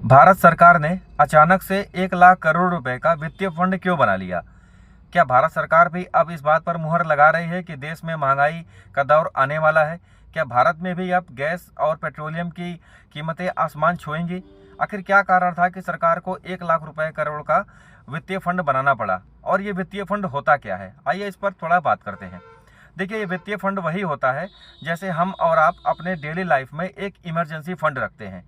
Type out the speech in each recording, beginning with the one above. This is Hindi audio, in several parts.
भारत सरकार ने अचानक से 1 लाख करोड़ रुपए का वित्तीय फंड क्यों बना लिया? क्या भारत सरकार भी अब इस बात पर मुहर लगा रही है कि देश में महंगाई का दौर आने वाला है? क्या भारत में भी अब गैस और पेट्रोलियम की कीमतें आसमान छुएंगी? आखिर क्या कारण था कि सरकार को 1 लाख रुपए करोड़ का वित्तीय फंड बनाना पड़ा? और ये वित्तीय फंड होता क्या है? आइए इस पर थोड़ा बात करते हैं। देखिए, ये वित्तीय फंड वही होता है जैसे हम और आप अपने डेली लाइफ में एक इमरजेंसी फंड रखते हैं।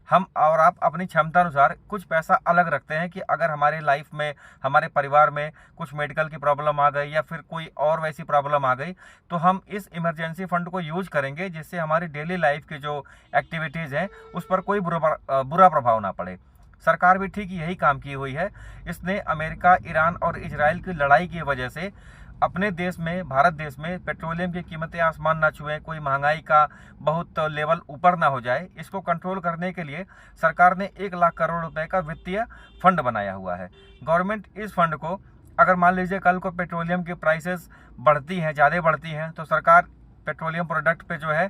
हम और आप अपनी क्षमता अनुसार कुछ पैसा अलग रखते हैं कि अगर हमारे लाइफ में, हमारे परिवार में कुछ मेडिकल की प्रॉब्लम आ गई या फिर कोई और वैसी प्रॉब्लम आ गई, तो हम इस इमरजेंसी फंड को यूज करेंगे जिससे हमारी डेली लाइफ की जो एक्टिविटीज़ हैं उस पर कोई बुरा प्रभाव ना पड़े। सरकार भी ठीक यही काम की हुई है। इसने अमेरिका, ईरान और इजराइल की लड़ाई की वजह से अपने देश में, भारत देश में पेट्रोलियम की कीमतें आसमान ना छुएं, कोई महंगाई का बहुत लेवल ऊपर ना हो जाए, इसको कंट्रोल करने के लिए सरकार ने 1 लाख करोड़ रुपए का वित्तीय फंड बनाया हुआ है। गवर्नमेंट इस फंड को, अगर मान लीजिए कल को पेट्रोलियम की प्राइसेस बढ़ती हैं, ज़्यादा बढ़ती हैं, तो सरकार पेट्रोलियम प्रोडक्ट पे जो है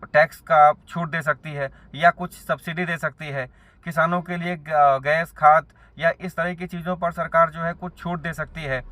टैक्स का छूट दे सकती है या कुछ सब्सिडी दे सकती है। किसानों के लिए गैस, खाद या इस तरह की चीज़ों पर सरकार जो है कुछ छूट दे सकती है,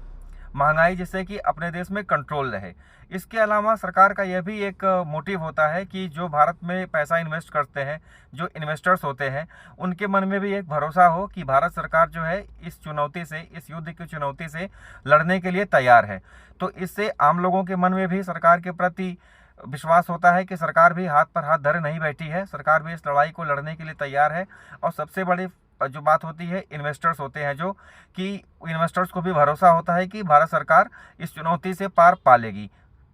महंगाई जिससे कि अपने देश में कंट्रोल रहे। इसके अलावा सरकार का यह भी एक मोटिव होता है कि जो भारत में पैसा इन्वेस्ट करते हैं, जो इन्वेस्टर्स होते हैं, उनके मन में भी एक भरोसा हो कि भारत सरकार जो है इस चुनौती से, इस युद्ध की चुनौती से लड़ने के लिए तैयार है। तो इससे आम लोगों के मन में भी सरकार के प्रति विश्वास होता है कि सरकार भी हाथ पर हाथ धरे नहीं बैठी है, सरकार भी इस लड़ाई को लड़ने के लिए तैयार है। और सबसे बड़ी जो बात होती है, इन्वेस्टर्स होते हैं जो, कि इन्वेस्टर्स को भी भरोसा होता है कि भारत सरकार इस चुनौती से पार पा लेगी।